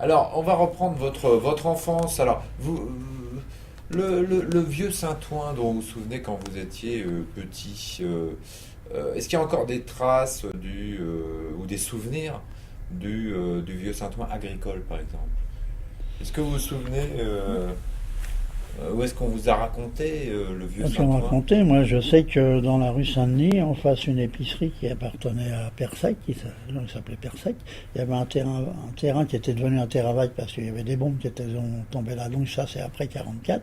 Alors, on va reprendre votre enfance. Alors, le vieux Saint-Ouen dont vous vous souvenez quand vous étiez petit, est-ce qu'il y a encore des traces ou des souvenirs du vieux Saint-Ouen agricole, par exemple? Est-ce que vous vous souvenez où est-ce qu'on vous a raconté le vieux Quand on me Saint-Ouen? racontait, moi je sais que dans la rue Saint-Denis, en face d'une épicerie qui appartenait à Persec, qui s'appelait Persec, il y avait un terrain qui était devenu un terrain vague parce qu'il y avait des bombes qui étaient tombées là. Donc ça c'est après 44.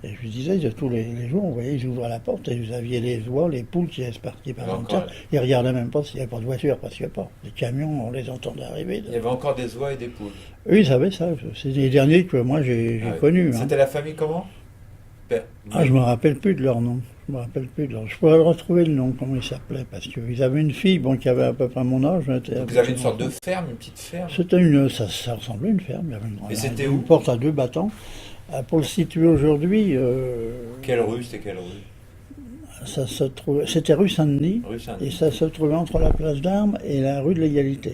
Et je lui disais, de tous les jours, vous voyez, ils ouvraient la porte et vous aviez les oies, les poules qui allaient se partir Il y par avait l'intérieur. encore, Ils regardaient même pas s'il n'y avait pas de voiture, parce qu'il n'y avait pas. Les camions, on les entendait arriver. il y avait encore des oies et des poules. Eux, ils savaient ça. C'est les derniers que moi Ah j'ai ouais. connus. Hein. C'était la famille comment? Ah, je me rappelle plus de leur nom. Je me rappelle plus de leur. Je pourrais retrouver le nom, comment ils s'appelaient, parce qu'ils avaient une fille, bon, qui avait à peu près mon âge. Donc vous avez une sorte de ferme, une petite ferme. C'était une, ça ressemblait à une ferme. Il y avait Et c'était une où? porte à deux battants. Pour le situer aujourd'hui, Quelle rue? C'était quelle rue? c'était rue Saint-Denis, Rue et Saint-Denis. ça se trouvait entre la place d'Armes et la rue de l'Égalité.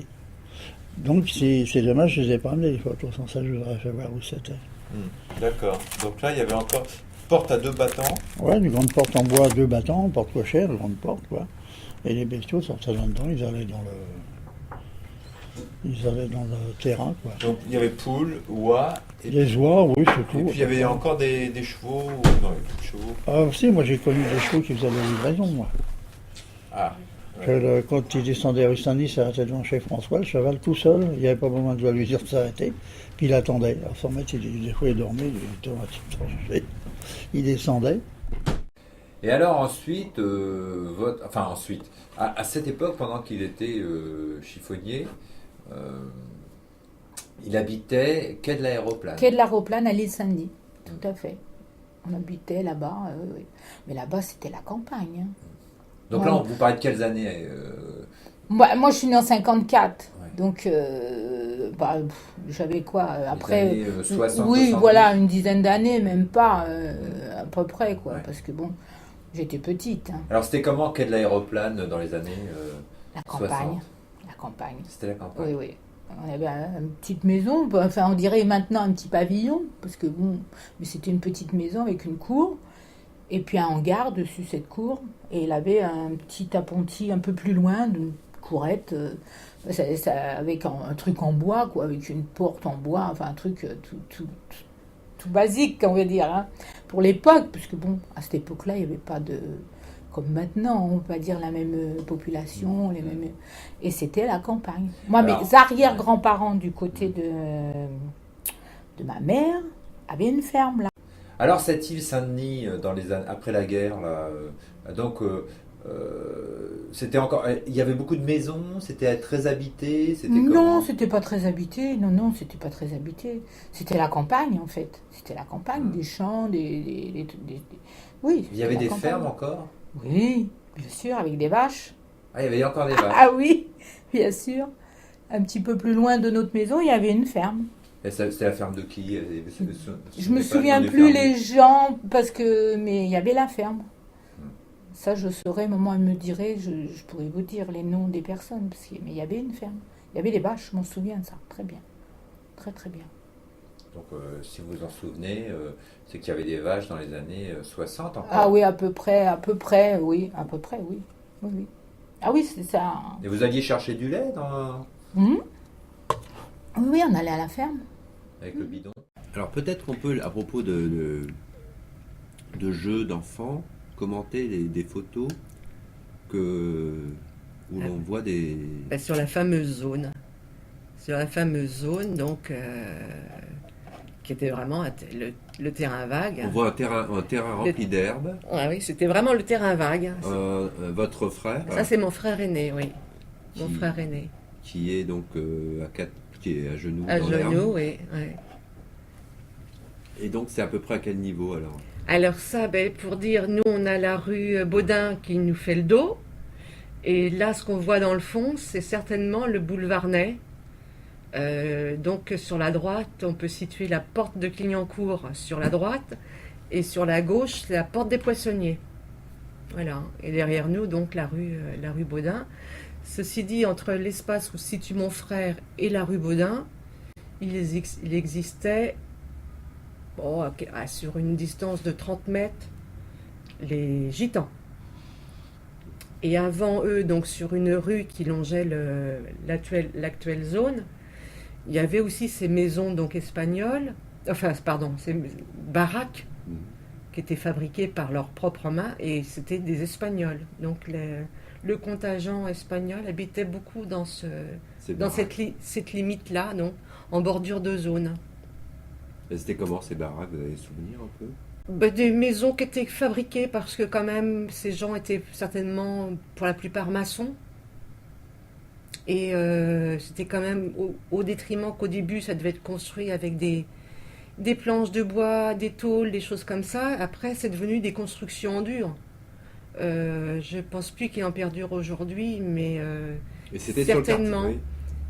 Donc c'est dommage, je ne les ai pas amenés les photos, sans ça je voudrais savoir où c'était. D'accord. Donc là, il y avait encore porte à deux battants. Ouais, une grande porte en bois, deux battants, porte cochère, une grande porte, quoi. Et les bestiaux sortaient là-dedans, ils allaient dans le terrain, quoi. Donc il y avait poules, oies, Les oies, oui, c'est et tout. puis il y avait encore des chevaux. Non, il y avait plus de chevaux. Ah, si, moi j'ai connu des chevaux qui faisaient la livraison, moi. Ah, ouais. Quand il descendait rue Saint-Denis, il s'arrêtait devant chez François, le cheval tout seul, il n'y avait pas besoin de lui dire de s'arrêter. Puis il attendait. Alors sans mettre, des fois il dormait, il était automatiquement changé. Il descendait. Et alors ensuite, enfin ensuite, à cette époque, pendant qu'il était chiffonnier, euh, il habitait quai de l'aéroplane. Quai de l'Aéroplane à l'île Saint-Denis, tout à fait. On habitait là-bas, oui. Mais là-bas, c'était la campagne. Hein. Donc Ouais. là, on vous parlait de quelles années Moi, je suis née en 54. Ouais. Donc, j'avais quoi Les après années 60, oui, 70. voilà, une dizaine d'années, même pas, à peu près, quoi. Ouais. Parce que bon, j'étais petite. Hein. Alors c'était comment quai de l'aéroplane dans les années La 60? campagne. La campagne. C'était la Oui, campagne. oui. On avait une petite maison, enfin, on dirait maintenant un petit pavillon, parce que bon, mais c'était une petite maison avec une cour. Et puis un hangar dessus cette cour. Et il avait un petit appentis un peu plus loin, d'une courette, avec un truc en bois, quoi, avec une porte en bois, enfin un truc tout basique, on va dire, hein, pour l'époque, puisque bon, à cette époque-là, il n'y avait pas de. Comme maintenant, on va dire la même population, les mêmes. Et c'était la campagne. Moi, mes Alors, arrière-grands-parents du côté de ma mère avaient une ferme là. alors cette île Saint-Denis dans les années après la guerre là, donc c'était encore, il y avait beaucoup de maisons, c'était très habité, c'était Non, comment? c'était pas très habité. Non, non, c'était pas très habité. C'était la campagne, en fait. C'était la campagne, des champs, oui, Il y c'était avait la des campagne. fermes encore? Oui, bien sûr, avec des vaches. Ah, il y avait encore des Ah vaches. oui, bien sûr. Un petit peu plus loin de notre maison, il y avait une ferme. Et c'était la ferme de qui? Je me souviens plus les gens, mais il y avait la ferme. Ça, je saurais, maman elle me dirait, je pourrais vous dire les noms des personnes, mais il y avait une ferme. Il y avait des vaches, je m'en souviens de ça, très bien. Très très bien. Donc si vous vous en souvenez, c'est qu'il y avait des vaches dans les années 60 Ah encore. oui, à peu près, oui, à peu près, oui. Oui, oui. Ah oui, c'est ça. Et vous alliez chercher du lait Mhm. Oui, oui, on allait à la ferme. avec le bidon? Alors peut-être qu'on peut, à propos de jeux d'enfants, commenter des photos où l'on voit des... Ben, sur la fameuse zone. Sur la fameuse zone, donc, qui était vraiment le terrain vague. On voit un terrain rempli d'herbe. Ah oui, c'était vraiment le terrain vague. Votre frère, Ça, c'est mon frère aîné, oui. Mon Qui- frère aîné. qui est donc qui est à genoux À dans l'herbe. genoux, oui. Ouais. Et donc c'est à peu près à quel niveau alors? Alors ça, ben, pour dire, nous, on a la rue Baudin qui nous fait le dos. Et là, ce qu'on voit dans le fond, c'est certainement le boulevard Ney. Donc sur la droite, on peut situer la porte de Clignancourt sur la droite. Et sur la gauche, c'est la porte des Poissonniers. Voilà. Et derrière nous, donc, la rue Baudin. Ceci dit, entre l'espace où se situe mon frère et la rue Baudin, il existait, bon, sur une distance de 30 mètres, les gitans. Et avant eux, donc sur une rue qui longeait l'actuelle zone, il y avait aussi ces maisons donc espagnoles, enfin pardon, ces baraques qui étaient fabriquées par leurs propres mains et c'était des Espagnols. Donc le contingent espagnol habitait beaucoup dans cette limite-là, non, en bordure de zone. Et c'était comment ces baraques? Vous avez des souvenirs un peu? Des maisons qui étaient fabriquées parce que quand même ces gens étaient certainement pour la plupart maçons. Et c'était quand même au détriment qu'au début ça devait être construit avec des planches de bois, des tôles, des choses comme ça. Après c'est devenu des constructions en dur. Je pense plus qu'il en perdure aujourd'hui, mais Et c'était certainement. Sur le quartier,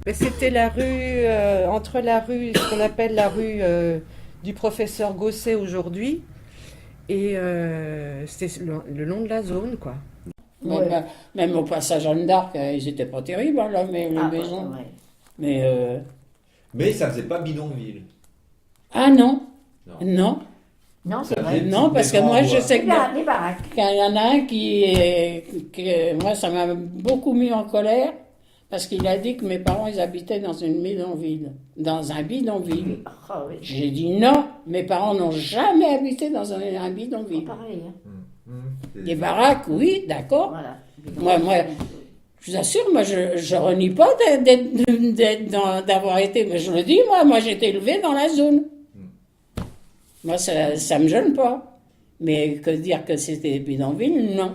Mais c'était la rue, entre la rue, ce qu'on appelle la rue du professeur Gosset aujourd'hui, et c'était le long de la zone, quoi. Même au passage Jeanne d'Arc, ils n'étaient pas terribles, hein, là, mais les maisons. Ouais. Mais Mais ça faisait pas bidonville. ah non, Non. non, Non, c'est Ça vrai. faisait non, parce que maisons en moi je bois. sais que Les baraques. qu'il y en a un qui moi ça m'a beaucoup mis en colère parce qu'il a dit que mes parents ils habitaient dans une bidonville, dans un bidonville. Oh, oui. J'ai dit non, mes parents n'ont jamais habité dans un bidonville. Pareil. Hein. Les baraques, oui, d'accord. Voilà. Moi, je vous assure, moi, je renie pas d'avoir été, mais je le dis, moi, j'ai été élevée dans la zone. Moi, ça me gêne pas. Mais que dire que c'était bidonville, non.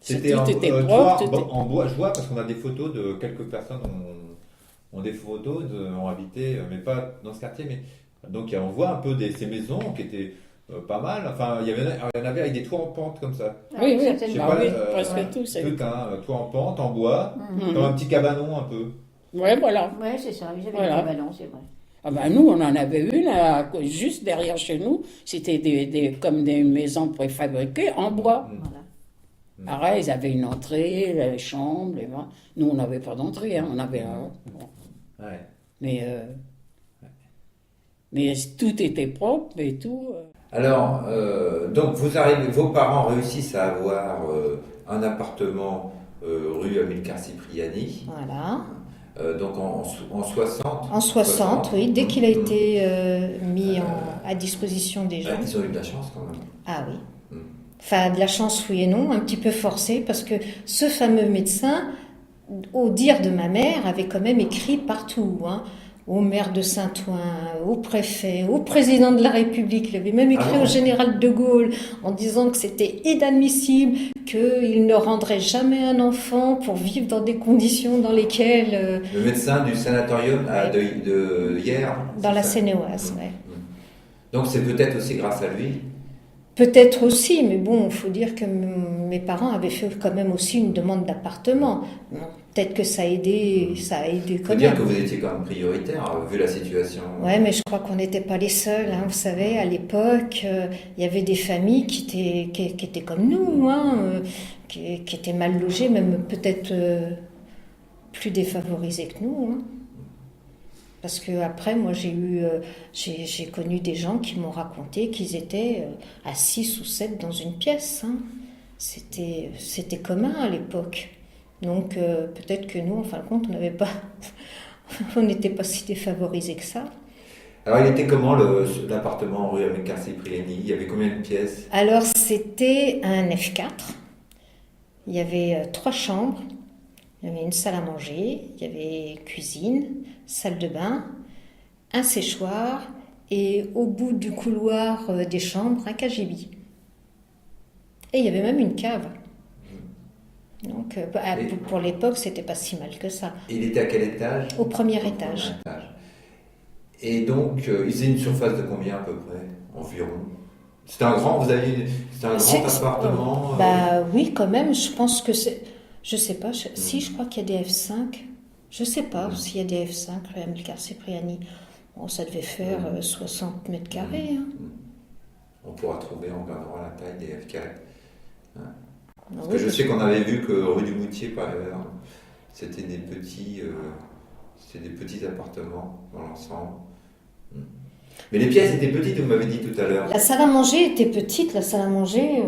C'était Tout en, était toi, propre, tout en bois, je vois, parce qu'on a des photos de quelques personnes ont des photos, ont habité, mais pas dans ce quartier, mais donc on voit un peu ces maisons qui étaient pas mal. Enfin, il y en avait avec des toits en pente comme ça. Oui, oui, Je sais bah pas, oui, presque tout. C'est... Tout un toit en pente, en bois, Mhm. comme un petit cabanon un peu. Ouais, voilà. Ouais, c'est ça. Ils avaient Voilà. des cabanons, c'est vrai. Ah ben nous, on en avait une juste derrière chez nous. C'était comme des maisons préfabriquées en bois. Voilà. Pareil, ils avaient une entrée, les chambres, nous on n'avait pas d'entrée, hein, on avait Ouais. mais tout était propre et tout. Alors, donc vos parents réussissent à avoir un appartement rue Amilcar Cipriani, Voilà. donc en 60. En 60, oui, dès qu'il a été mis à disposition des gens. Ils ont eu de la chance quand même. Ah oui. Mm. Enfin, de la chance, oui et non, un petit peu forcé, parce que ce fameux médecin, au dire de ma mère, avait quand même écrit partout, hein, au maire de Saint-Ouen, au préfet, au président de la République. Il avait même écrit au général de Gaulle en disant que c'était inadmissible, qu'il ne rendrait jamais un enfant pour vivre dans des conditions dans lesquelles... Le médecin du sanatorium de hier. dans la Seine-et-Oise, ouais. Donc c'est peut-être aussi grâce à lui. Peut-être aussi, mais bon, il faut dire que mes parents avaient fait quand même aussi une demande d'appartement. Bon, peut-être que ça a aidé Il quand faut même. dire que vous étiez quand même prioritaire, vu la situation. Ouais, mais je crois qu'on n'était pas les seuls. Hein. Vous savez, à l'époque, il y avait des familles qui étaient comme nous, hein, qui étaient mal logées, même peut-être plus défavorisées que nous. Hein. Parce que après, moi, j'ai connu des gens qui m'ont raconté qu'ils étaient à 6 ou 7 dans une pièce. Hein. C'était commun à l'époque. Donc peut-être que nous, en fin de compte, on n'était pas si défavorisés que ça. Alors il était comment l'appartement rue Amilcar Cipriani? Il y avait combien de pièces? Alors c'était un F4. Il y avait 3 chambres. Il y avait une salle à manger, il y avait cuisine, salle de bain, un séchoir et au bout du couloir des chambres, un cagibi. Et il y avait même une cave. Donc pour l'époque, c'était pas si mal que ça. Il était à quel étage? Au premier étage. Et donc, il faisait une surface de combien à peu près, environ? C'était un grand appartement Bah oui, quand même, je pense que c'est... Je sais pas, si je crois qu'il y a des F5. Je sais pas s'il y a des F5, rue Amilcar Cipriani. Bon, ça devait faire 60 mètres carrés. Hein. On pourra trouver en regardant la taille des F4. Oui, je sais qu'on avait vu que rue du Moutier, par exemple, c'était des petits... C'est des petits appartements dans l'ensemble. Mais les pièces étaient petites, vous m'avez dit tout à l'heure. La salle à manger était petite, la salle à manger,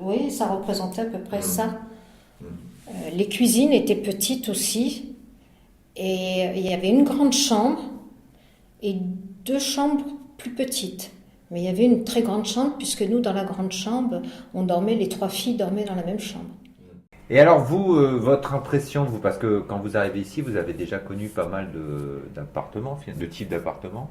oui, ça représentait à peu près ça. Les cuisines étaient petites aussi. Et il y avait une grande chambre et 2 chambres plus petites. Mais il y avait une très grande chambre, puisque nous, dans la grande chambre, on dormait, les 3 filles dormaient dans la même chambre. Et alors vous, votre impression, vous, parce que quand vous arrivez ici, vous avez déjà connu pas mal d'appartements, de types d'appartements.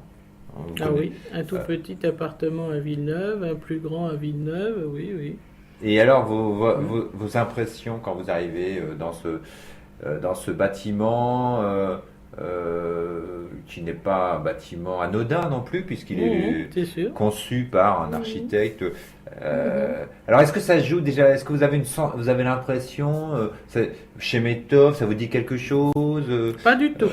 Vous Ah connaissez- oui, un tout petit appartement à Villeneuve, un plus grand à Villeneuve, oui, oui. Et alors vos impressions quand vous arrivez dans ce bâtiment qui n'est pas un bâtiment anodin non plus, puisqu'il est C'est sûr. conçu par un architecte. Alors, est-ce que ça se joue déjà? Est-ce que vous avez vous avez l'impression, Chemetov, ça vous dit quelque chose? Pas du tout.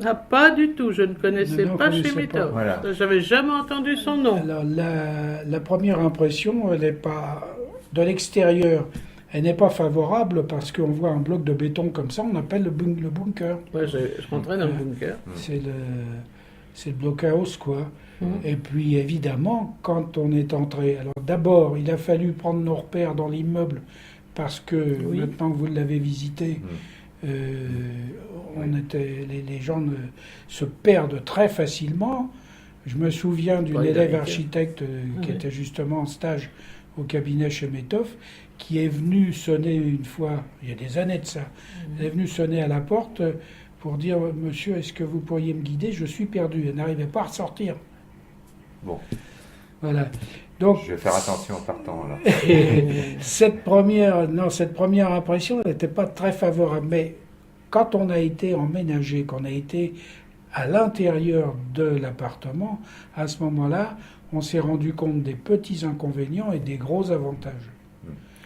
Ah, pas du tout, je ne connaissais Non, pas je connaissais Chemetov. pas. Voilà. J'avais jamais entendu son nom. Alors, la première impression, elle n'est pas de l'extérieur. Elle n'est pas favorable parce qu'on voit un bloc de béton comme ça, on appelle le bunker. Moi, je rentrais dans le bunker. C'est le blockhouse, quoi. Et puis, évidemment, quand on est entré... Alors, d'abord, il a fallu prendre nos repères dans l'immeuble parce que, Oui. maintenant que vous l'avez visité, les gens se perdent très facilement. Je me souviens d'une Ouais, élève David. architecte qui Ouais. était justement en stage au cabinet chez Chemetov, qui est venue sonner une fois, il y a des années de ça, elle est venue sonner à la porte pour dire « Monsieur, est-ce que vous pourriez me guider? Je suis perdu. » Elle n'arrivait pas à ressortir. Bon, Voilà. Donc, je vais faire attention en partant alors. cette première impression n'était pas très favorable. Mais quand on a été emménagé, qu'on a été à l'intérieur de l'appartement, à ce moment-là, on s'est rendu compte des petits inconvénients et des gros avantages.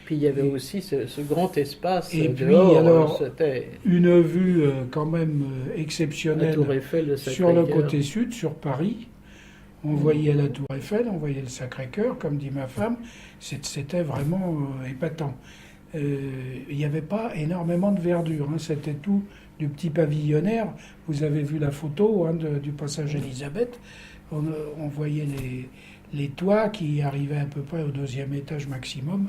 Puis il y avait aussi ce grand espace Et puis, dehors. alors, C'était Une vue quand même la exceptionnelle tour Eiffel de sur le Sacré-Cœur. côté sud, sur Paris. On voyait la tour Eiffel, on voyait le Sacré-Cœur, comme dit ma femme. C'était vraiment épatant. Il n'y avait pas énormément de verdure, hein. C'était tout du petit pavillonnaire. Vous avez vu la photo du passage Elisabeth. On voyait les toits qui arrivaient à peu près au 2e étage maximum.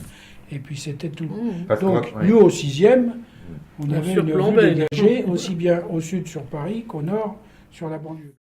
Et puis c'était tout. Parce que- Donc, ouais. nous, au 6e, on On avait une vue surplombait. dégagée aussi bien au sud sur Paris qu'au nord sur la banlieue.